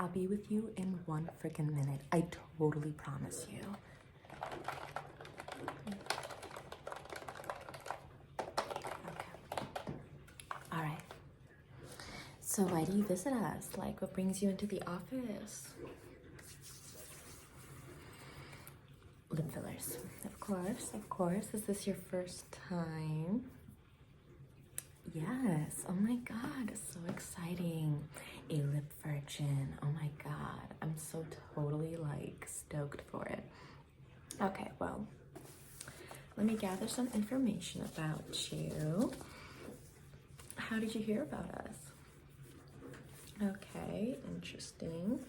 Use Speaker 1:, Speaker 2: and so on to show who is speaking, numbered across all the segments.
Speaker 1: I'll be with you in 1 freaking minute. I totally promise you. Okay. All right. So why do you visit us? Like, what brings you into the office? Lip fillers. Of course, of course. Is this your first time? Yes. Oh my God, so exciting. A lip virgin. Oh my God. I'm so totally like stoked for it. Okay, well, let me gather some information about you. How did you hear about us? Okay, interesting.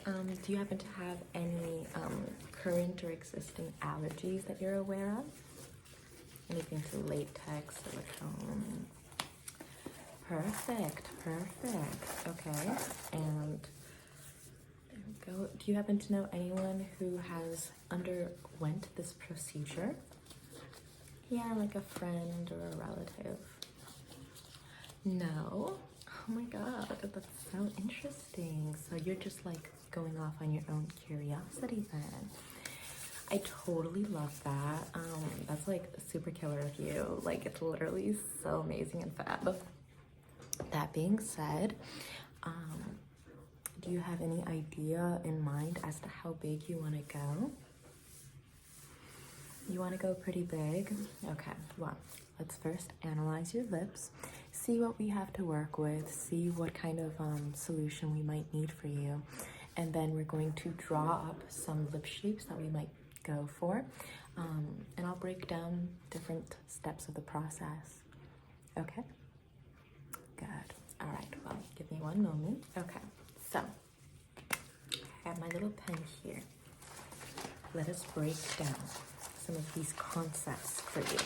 Speaker 1: Do you happen to have any current or existing allergies that you're aware of? Anything to latex, silicone? Perfect, perfect. Okay, and there we go. Do you happen to know anyone who has underwent this procedure? Yeah, like a friend or a relative. No? Oh my God, that's so interesting. So you're just like going off on your own curiosity then. I totally love that. That's like super killer of you. Like, it's literally so amazing and fab. That being said, do you have any idea in mind as to how big you want to go? You want to go pretty big? Okay, well, let's first analyze your lips, see what we have to work with, see what kind of solution we might need for you, and then we're going to draw up some lip shapes that we might go for, and I'll break down different steps of the process. Okay? Good. All right, well, give me 1 moment. Okay, so I have my little pen here. Let us break down some of these concepts for you.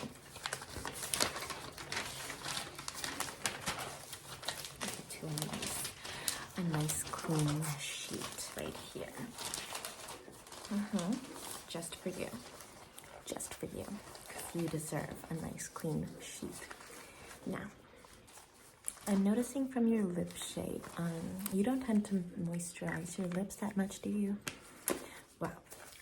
Speaker 1: A nice clean sheet right here. Just for you. Just for you. Because you deserve a nice clean sheet. Now, I'm noticing from your lip shape, you don't tend to moisturize your lips that much, do you? Well,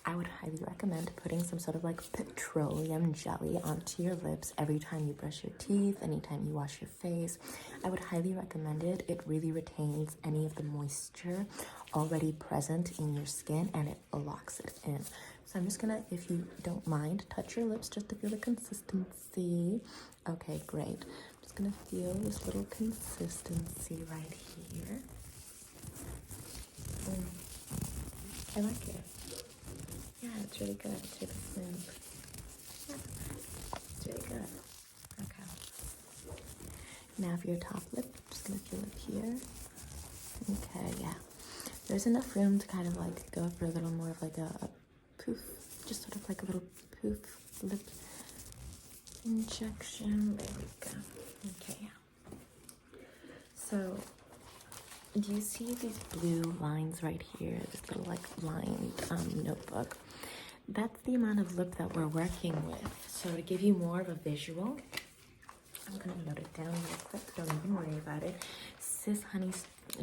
Speaker 1: I would highly recommend putting some sort of like petroleum jelly onto your lips every time you brush your teeth, anytime you wash your face. I would highly recommend it. It really retains any of the moisture already present in your skin and it locks it in. So I'm just gonna, if you don't mind, touch your lips just to feel the consistency. Okay, great. I'm just gonna feel this little consistency right here. I like it. Yeah, it's really good. It's really smooth. Yeah, it's really good. Okay. Now for your top lip, I'm just gonna feel it here. Okay, yeah. There's enough room to kind of like go for a little more of like a poof, just sort of like a little poof lip injection. There we go. Okay, yeah. So, do you see these blue lines right here? This little like lined notebook. That's the amount of lip that we're working with. So to give you more of a visual, I'm gonna note it down real quick. Don't even worry about it. Sis, honey,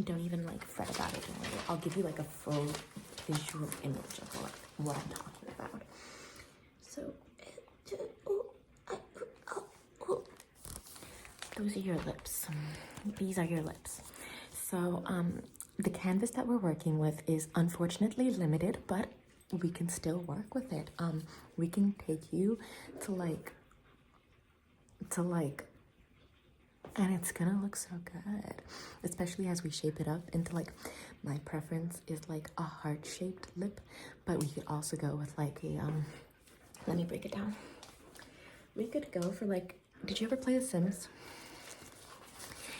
Speaker 1: don't even like fret about it. Don't worry. I'll give you like a full visual image of what I'm talking about. So, those are your lips. These are your lips. So, the canvas that we're working with is unfortunately limited, but we can still work with it. We can take you to like, and it's gonna look so good, especially as we shape it up into like, my preference is like a heart-shaped lip, but we could also go with like a, let me break it down. We could go for like, did you ever play The Sims?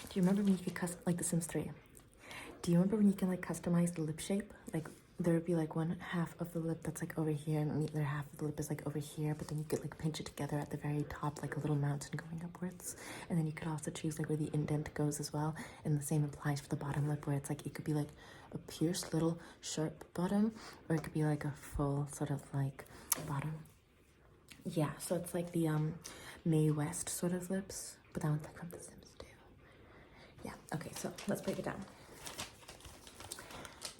Speaker 1: Do you remember when you could like The Sims 3? Do you remember when you can like customize the lip shape? Like there would be like one half of the lip that's like over here and the other half of the lip is like over here, but then you could like pinch it together at the very top, like a little mountain going upwards. And then you could also choose like where the indent goes as well. And the same applies for the bottom lip, where it's like, it could be like a pierced little sharp bottom, or it could be like a full sort of like bottom. Yeah, so it's like the Mae West sort of lips, but that one's like from The Sims too. Yeah, okay, so let's break it down.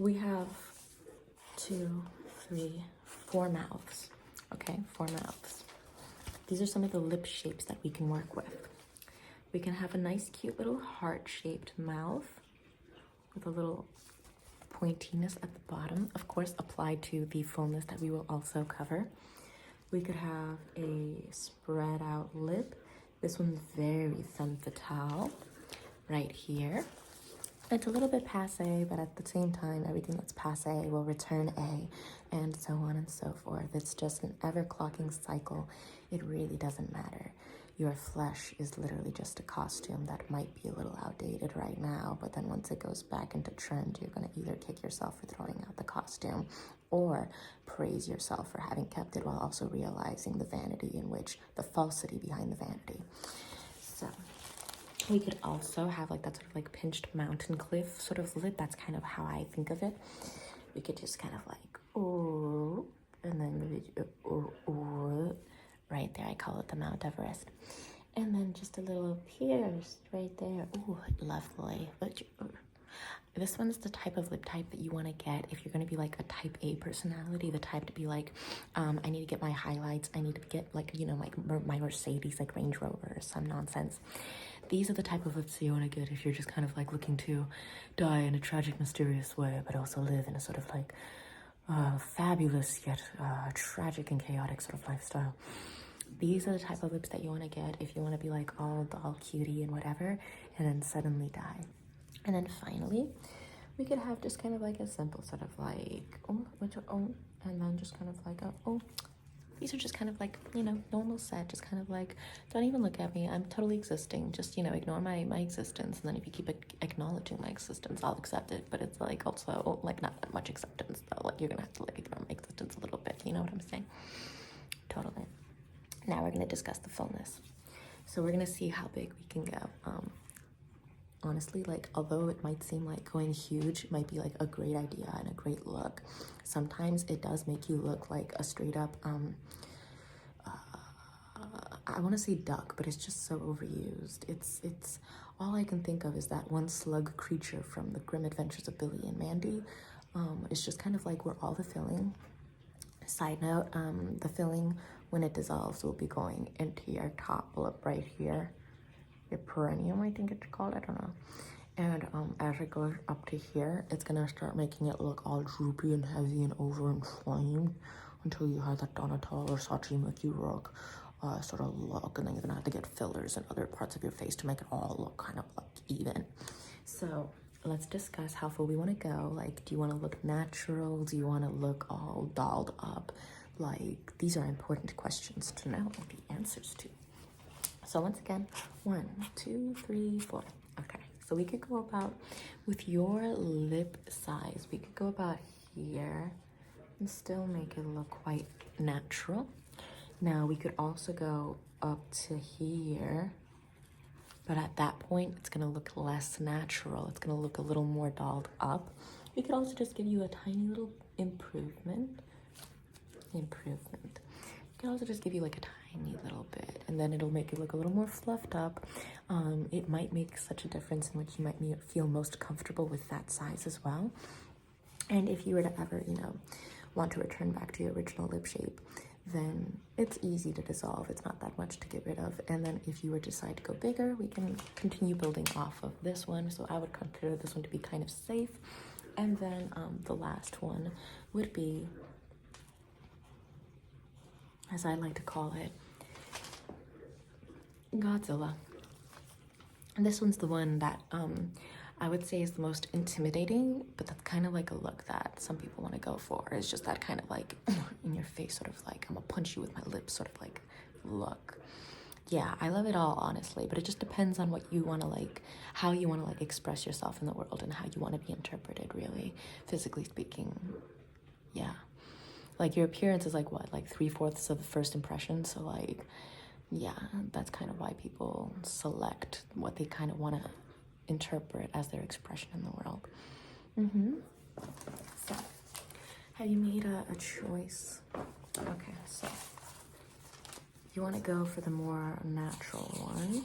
Speaker 1: we have 2, 3, 4 mouths. Okay, 4 mouths. These are some of the lip shapes that we can work with. We can have a nice, cute little heart-shaped mouth with a little pointiness at the bottom, of course, applied to the fullness that we will also cover. We could have a spread out lip. This one's very femme fatale right here. It's a little bit passe, but at the same time, everything that's passe will return A, and so on and so forth. It's just an ever-clocking cycle. It really doesn't matter. Your flesh is literally just a costume that might be a little outdated right now, but then once it goes back into trend, you're going to either kick yourself for throwing out the costume or praise yourself for having kept it, while also realizing the vanity in which, the falsity behind the vanity. So we could also have like that sort of like pinched mountain cliff sort of lip. That's kind of how I think of it. We could just kind of like, ooh, and then ooh, right there. I call it the Mount Everest. And then just a little pierce right there. Ooh, lovely. This one's the type of lip type that you want to get if you're going to be like a type A personality, the type to be like, I need to get my highlights. I need to get like, you know, like my Mercedes, like Range Rover or some nonsense. These are the type of lips you want to get if you're just kind of like looking to die in a tragic, mysterious way, but also live in a sort of like fabulous yet tragic and chaotic sort of lifestyle. These are the type of lips that you want to get if you want to be like all cutie and whatever, and then suddenly die. And then finally, we could have just kind of like a simple sort of like, and then just kind of like these are just kind of like, you know, normal set, just kind of like, don't even look at me, I'm totally existing, just, you know, ignore my existence, and then if you keep acknowledging my existence, I'll accept it, but it's like also like not that much acceptance though, like you're gonna have to like ignore my existence a little bit, you know what I'm saying? Totally. Now we're gonna discuss the fullness. So we're gonna see how big we can go. Honestly, like, although it might seem like going huge might be like a great idea and a great look, sometimes it does make you look like a straight up I want to say duck, but it's just so overused. It's all I can think of is that one slug creature from the Grim Adventures of Billy and Mandy. It's just kind of like where all the filling, side note, the filling when it dissolves will be going into your top lip right here, your perineum, I think it's called, I don't know. And as it goes up to here, it's gonna start making it look all droopy and heavy and over inflamed until you have that Donatello or Saatchi Mickey Rourke sort of look, and then you're gonna have to get fillers in other parts of your face to make it all look kind of like even. So let's discuss how full we want to go. Like, do you want to look natural? Do you want to look all dolled up? Like, these are important questions to know the answers to. So once again, 1, 2, 3, 4. Okay, so we could go about, with your lip size, we could go about here and still make it look quite natural. Now we could also go up to here, but at that point it's gonna look less natural. It's gonna look a little more dolled up. We could also just give you a tiny little improvement. We could also just give you like a tiny little bit, and then it'll make it look a little more fluffed up. It might make such a difference in which you might feel most comfortable with that size as well. And if you were to ever, you know, want to return back to your original lip shape, then it's easy to dissolve. It's not that much to get rid of. And then if you were to decide to go bigger, we can continue building off of this one. So I would consider this one to be kind of safe. And then the last one would be, as I like to call it, Godzilla. And this one's the one that I would say is the most intimidating, but that's kind of like a look that some people want to go for. It's just that kind of like in your face, sort of like, I'm gonna punch you with my lips sort of like look. Yeah, I love it all, honestly, but it just depends on what you want to like, how you want to like express yourself in the world and how you want to be interpreted, really, physically speaking. Yeah, like your appearance is like what, like 3/4 of the first impression. So like, yeah, that's kind of why people select what they kind of want to interpret as their expression in the world. So, have you made a choice? Okay, so you want to go for the more natural one.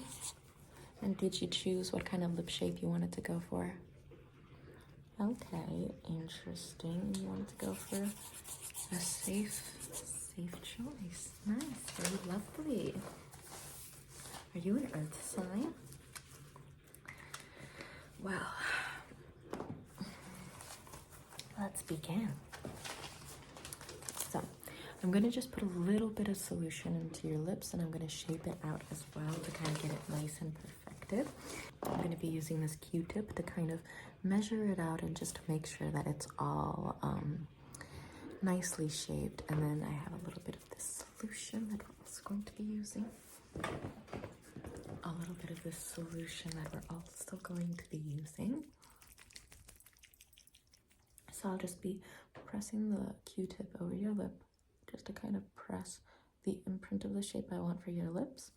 Speaker 1: And did you choose what kind of lip shape you wanted to go for? Okay, interesting. You wanted to go for a safe choice. Nice, very lovely. Are you an earth sign? Well, let's begin. So, I'm going to just put a little bit of solution into your lips and I'm going to shape it out as well to kind of get it nice and perfected. I'm going to be using this Q-tip to kind of measure it out and just to make sure that it's all nicely shaped. And then I have a little bit of this solution that we're also going to be using. A little bit of this solution that we're also going to be using. So I'll just be pressing the Q-tip over your lip just to kind of press the imprint of the shape I want for your lips.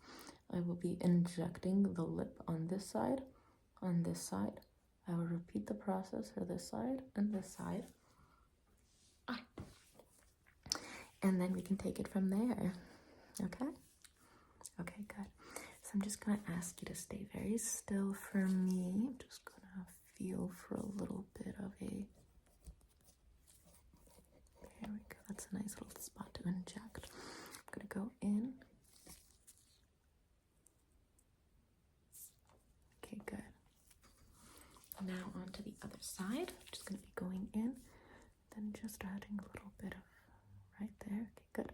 Speaker 1: I will be injecting the lip on this side, on this side. I will repeat the process for this side and this side. And then we can take it from there, okay? Okay, good. So I'm just gonna ask you to stay very still for me. I'm just gonna feel for a little bit of a, there we go, that's a nice little spot to inject. I'm gonna go in. Okay, good. Now on to the other side. I'm just gonna be going in, then just adding a little bit of right there. Okay, good.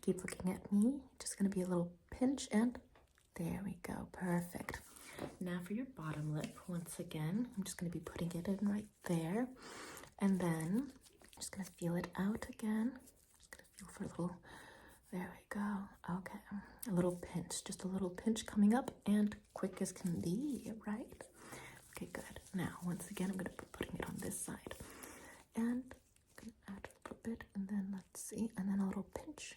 Speaker 1: Keep looking at me. Just gonna be a little pinch and there we go. Perfect. Now for your bottom lip, once again, I'm just gonna be putting it in right there. And then I'm just gonna feel it out again. Just gonna feel for a little, there we go. Okay, a little pinch, just a little pinch coming up and quick as can be, right? Okay, good. Now, once again, I'm gonna be putting it on this side. And I'm gonna add a little bit and then let's see, and then a little pinch.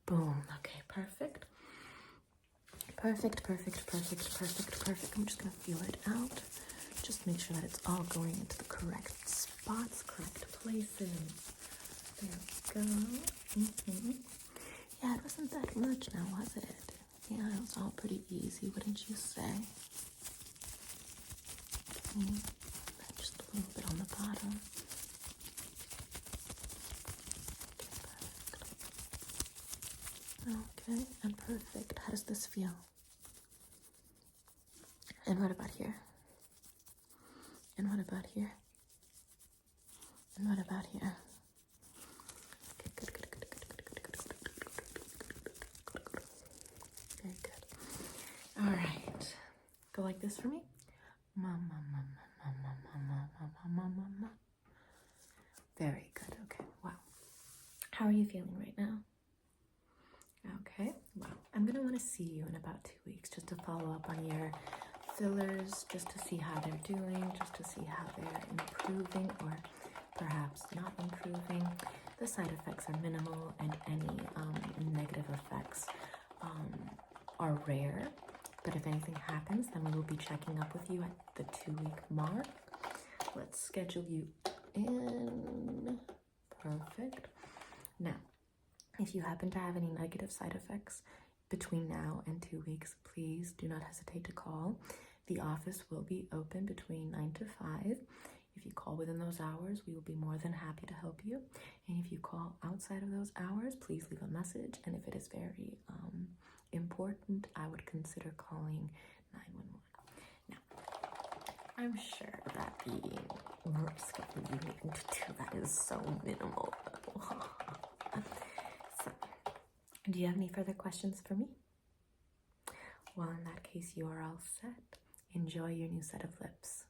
Speaker 1: Boom, okay, perfect. Perfect, perfect, perfect, perfect, perfect. I'm just gonna feel it out. Just make sure that it's all going into the correct spots, correct places. There we go. Yeah, it wasn't that much now, was it? Yeah, it was all pretty easy, wouldn't you say? Just a little bit on the bottom. Okay, and perfect. How does this feel? And what about here? And what about here? And what about here? Okay, good, good, good, good, good, good, good, good, good. Very good. All right. Go like this for me. Mama, mama, mama, mama, mama, mama, mama. Very good. Okay. Wow. How are you feeling right now? Okay. Well, I'm gonna want to see you in about 2 weeks just to follow up on your fillers, just to see how they're doing, just to see how they're improving or perhaps not improving. The side effects are minimal and any negative effects are rare. But if anything happens, then we will be checking up with you at the 2-week mark. Let's schedule you in. Perfect. Now, if you happen to have any negative side effects between now and 2 weeks, please do not hesitate to call. The office will be open between 9 to 5. If you call within those hours, we will be more than happy to help you. And if you call outside of those hours, please leave a message. And if it is very important, I would consider calling 911. Now, I'm sure that the risk of you needing to do that is so minimal. So, do you have any further questions for me? Well, in that case, you are all set. Enjoy your new set of lips.